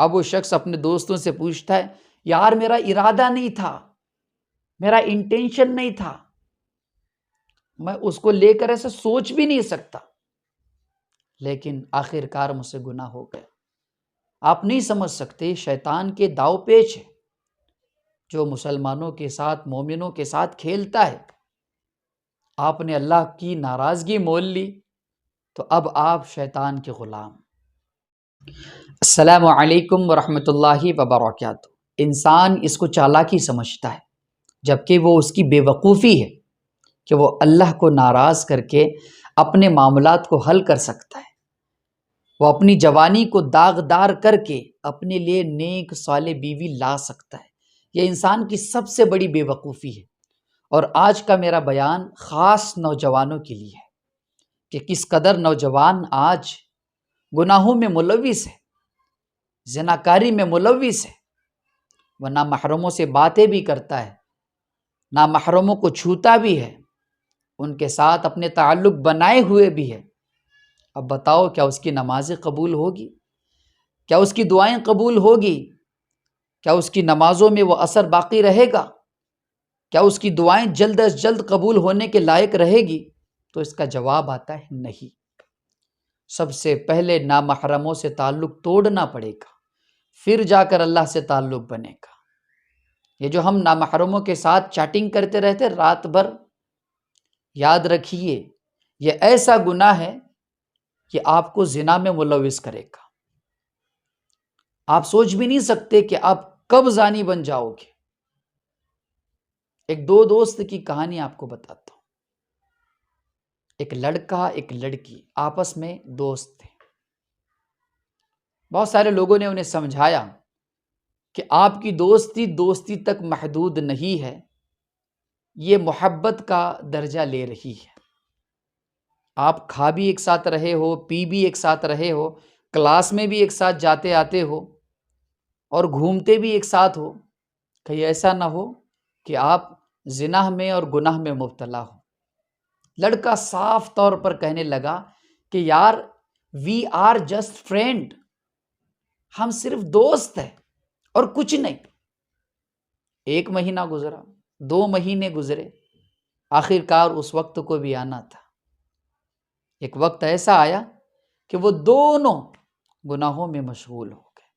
اب وہ شخص اپنے دوستوں سے پوچھتا ہے، یار میرا ارادہ نہیں تھا، میرا انٹینشن نہیں تھا، میں اس کو لے کر ایسا سوچ بھی نہیں سکتا، لیکن آخر کار مجھ سے گناہ ہو گیا۔ آپ نہیں سمجھ سکتے، شیطان کے داؤ پیچ ہے جو مسلمانوں کے ساتھ، مومنوں کے ساتھ کھیلتا ہے۔ آپ نے اللہ کی ناراضگی مول لی تو اب آپ شیطان کے غلام۔ السلام علیکم ورحمۃ اللہ وبرکاتہ۔ انسان اس کو چالاکی سمجھتا ہے، جبکہ وہ اس کی بے وقوفی ہے کہ وہ اللہ کو ناراض کر کے اپنے معاملات کو حل کر سکتا ہے۔ وہ اپنی جوانی کو داغدار کر کے اپنے لیے نیک صالح بیوی لا سکتا ہے۔ یہ انسان کی سب سے بڑی بے وقوفی ہے۔ اور آج کا میرا بیان خاص نوجوانوں کے لیے ہے کہ کس قدر نوجوان آج گناہوں میں ملوث ہے، زناکاری میں ملوث ہے۔ وہ نامحرموں سے باتیں بھی کرتا ہے، نامحرموں کو چھوتا بھی ہے، ان کے ساتھ اپنے تعلق بنائے ہوئے بھی ہے۔ اب بتاؤ، کیا اس کی نمازیں قبول ہوگی؟ کیا اس کی دعائیں قبول ہوگی؟ کیا اس کی نمازوں میں وہ اثر باقی رہے گا؟ کیا اس کی دعائیں جلد از جلد قبول ہونے کے لائق رہے گی؟ تو اس کا جواب آتا ہے نہیں۔ سب سے پہلے نامحرموں سے تعلق توڑنا پڑے گا، پھر جا کر اللہ سے تعلق بنے گا۔ یہ جو ہم نامحرموں کے ساتھ چیٹنگ کرتے رہتے رات بھر، یاد رکھیے یہ ایسا گناہ ہے کہ آپ کو زنا میں ملوث کرے گا۔ آپ سوچ بھی نہیں سکتے کہ آپ کب زانی بن جاؤ گے۔ ایک دو دوست کی کہانی آپ کو بتاتا ہوں۔ ایک لڑکا ایک لڑکی آپس میں دوست تھے۔ بہت سارے لوگوں نے انہیں سمجھایا کہ آپ کی دوستی دوستی تک محدود نہیں ہے، یہ محبت کا درجہ لے رہی ہے۔ آپ کھا بھی ایک ساتھ رہے ہو، پی بھی ایک ساتھ رہے ہو، کلاس میں بھی ایک ساتھ جاتے آتے ہو اور گھومتے بھی ایک ساتھ ہو، کہیں ایسا نہ ہو کہ آپ زنا میں اور گناہ میں مبتلا ہو۔ لڑکا صاف طور پر کہنے لگا کہ یار وی آر جسٹ فرینڈ، ہم صرف دوست ہیں اور کچھ نہیں۔ 1 مہینہ گزرا، 2 مہینے گزرے، آخر کار اس وقت کو بھی آنا تھا۔ ایک وقت ایسا آیا کہ وہ دونوں گناہوں میں مشغول ہو گئے۔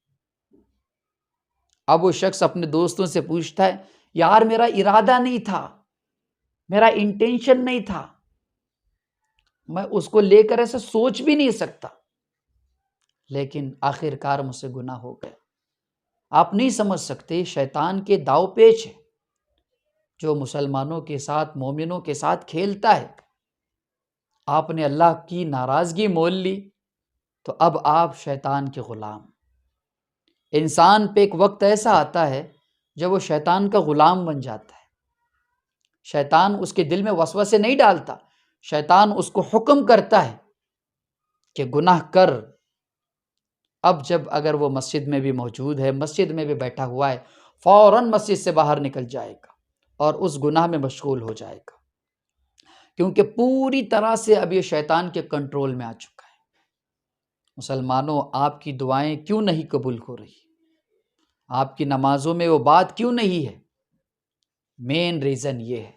اب وہ شخص اپنے دوستوں سے پوچھتا ہے، یار میرا ارادہ نہیں تھا، میرا انٹینشن نہیں تھا، میں اس کو لے کر ایسا سوچ بھی نہیں سکتا، لیکن آخر کار مجھ سے گناہ ہو گیا۔ آپ نہیں سمجھ سکتے، شیطان کے داؤ پیچ ہے جو مسلمانوں کے ساتھ، مومنوں کے ساتھ کھیلتا ہے۔ آپ نے اللہ کی ناراضگی مول لی تو اب آپ شیطان کے غلام۔ انسان پہ ایک وقت ایسا آتا ہے جب وہ شیطان کا غلام بن جاتا ہے۔ شیطان اس کے دل میں وسوسے نہیں ڈالتا، شیطان اس کو حکم کرتا ہے کہ گناہ کر۔ اب جب اگر وہ مسجد میں بھی موجود ہے، مسجد میں بھی بیٹھا ہوا ہے، فوراً مسجد سے باہر نکل جائے گا اور اس گناہ میں مشغول ہو جائے گا، کیونکہ پوری طرح سے اب یہ شیطان کے کنٹرول میں آ چکا ہے۔ مسلمانوں، آپ کی دعائیں کیوں نہیں قبول ہو رہی؟ آپ کی نمازوں میں وہ بات کیوں نہیں ہے؟ مین ریزن یہ ہے،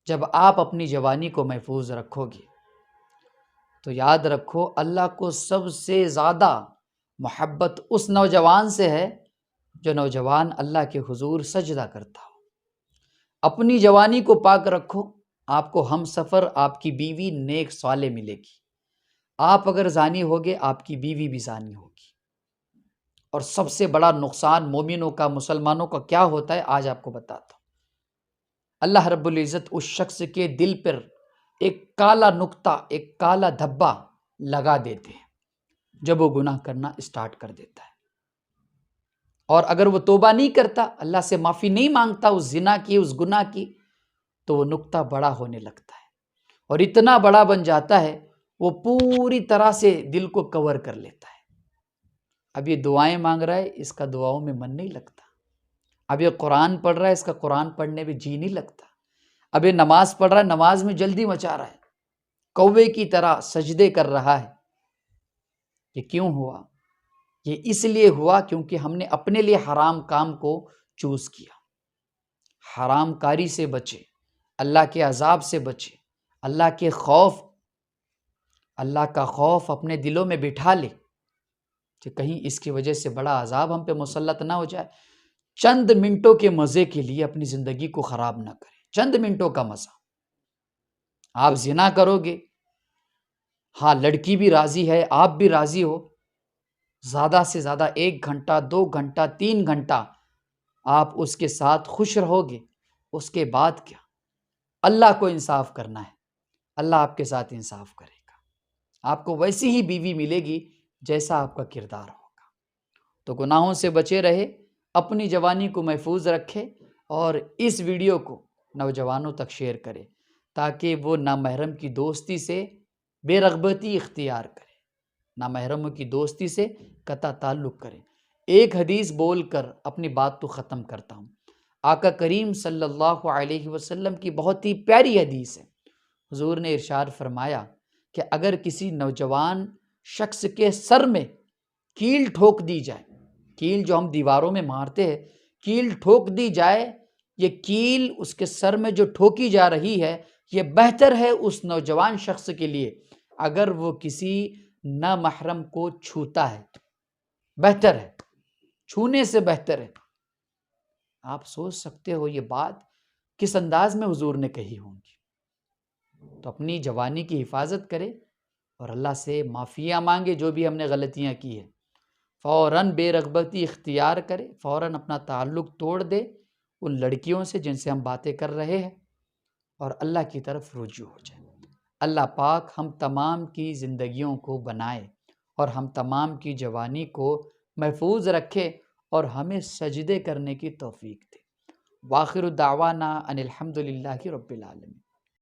جب آپ اپنی جوانی کو محفوظ رکھو گے تو یاد رکھو اللہ کو سب سے زیادہ محبت اس نوجوان سے ہے جو نوجوان اللہ کے حضور سجدہ کرتا ہو۔ اپنی جوانی کو پاک رکھو، آپ کو ہم سفر، آپ کی بیوی نیک صالح ملے گی۔ آپ اگر زانی ہوگے، آپ کی بیوی بھی زانی ہوگی۔ اور سب سے بڑا نقصان مومنوں کا، مسلمانوں کا کیا ہوتا ہے، آج آپ کو بتاتا ہوں۔ اللہ رب العزت اس شخص کے دل پر ایک کالا نقطہ، ایک کالا دھبا لگا دیتے ہیں جب وہ گناہ کرنا اسٹارٹ کر دیتا ہے۔ اور اگر وہ توبہ نہیں کرتا، اللہ سے معافی نہیں مانگتا اس زنا کی، اس گناہ کی، تو وہ نقطہ بڑا ہونے لگتا ہے اور اتنا بڑا بن جاتا ہے وہ پوری طرح سے دل کو کور کر لیتا ہے۔ اب یہ دعائیں مانگ رہا ہے، اس کا دعاؤں میں من نہیں لگتا۔ اب یہ قرآن پڑھ رہا ہے، اس کا قرآن پڑھنے میں جی نہیں لگتا۔ اب یہ نماز پڑھ رہا ہے، نماز میں جلدی مچا رہا ہے، کوے کی طرح سجدے کر رہا ہے۔ یہ کیوں ہوا؟ یہ اس لیے ہوا کیونکہ ہم نے اپنے لیے حرام کام کو چوز کیا۔ حرام کاری سے بچے، اللہ کے عذاب سے بچے، اللہ کا خوف اپنے دلوں میں بٹھا لے کہ کہیں اس کی وجہ سے بڑا عذاب ہم پہ مسلط نہ ہو جائے۔ چند منٹوں کے مزے کے لیے اپنی زندگی کو خراب نہ کریں، چند منٹوں کا مزہ۔ آپ زنا کرو گے، ہاں لڑکی بھی راضی ہے، آپ بھی راضی ہو، زیادہ سے زیادہ 1 گھنٹہ 2 گھنٹہ 3 گھنٹہ آپ اس کے ساتھ خوش رہو گے، اس کے بعد کیا؟ اللہ کو انصاف کرنا ہے، اللہ آپ کے ساتھ انصاف کرے گا، آپ کو ویسی ہی بیوی ملے گی جیسا آپ کا کردار ہوگا۔ تو گناہوں سے بچے رہے، اپنی جوانی کو محفوظ رکھے، اور اس ویڈیو کو نوجوانوں تک شیئر کرے تاکہ وہ نامحرم کی دوستی سے بے رغبتی اختیار کرے، نامحرموں کی دوستی سے قطع تعلق کرے۔ ایک حدیث بول کر اپنی بات تو ختم کرتا ہوں۔ آقا کریم صلی اللہ علیہ وسلم کی بہت ہی پیاری حدیث ہے۔ حضور نے ارشاد فرمایا کہ اگر کسی نوجوان شخص کے سر میں کیل ٹھوک دی جائے، کیل جو ہم دیواروں میں مارتے ہیں، کیل ٹھوک دی جائے، یہ کیل اس کے سر میں جو ٹھوکی جا رہی ہے، یہ بہتر ہے اس نوجوان شخص کے لیے اگر وہ کسی نامحرم کو چھوتا ہے، بہتر ہے، چھونے سے بہتر ہے۔ آپ سوچ سکتے ہو یہ بات کس انداز میں حضور نے کہی ہوں گی۔ تو اپنی جوانی کی حفاظت کرے اور اللہ سے معافیاں مانگے جو بھی ہم نے غلطیاں کی ہیں، فوراً بے رغبتی اختیار کرے، فوراً اپنا تعلق توڑ دے ان لڑکیوں سے جن سے ہم باتیں کر رہے ہیں، اور اللہ کی طرف رجوع ہو جائے۔ اللہ پاک ہم تمام کی زندگیوں کو بنائے اور ہم تمام کی جوانی کو محفوظ رکھے اور ہمیں سجدے کرنے کی توفیق دے۔ وآخر دعوانا ان الحمد للہ رب العالمین۔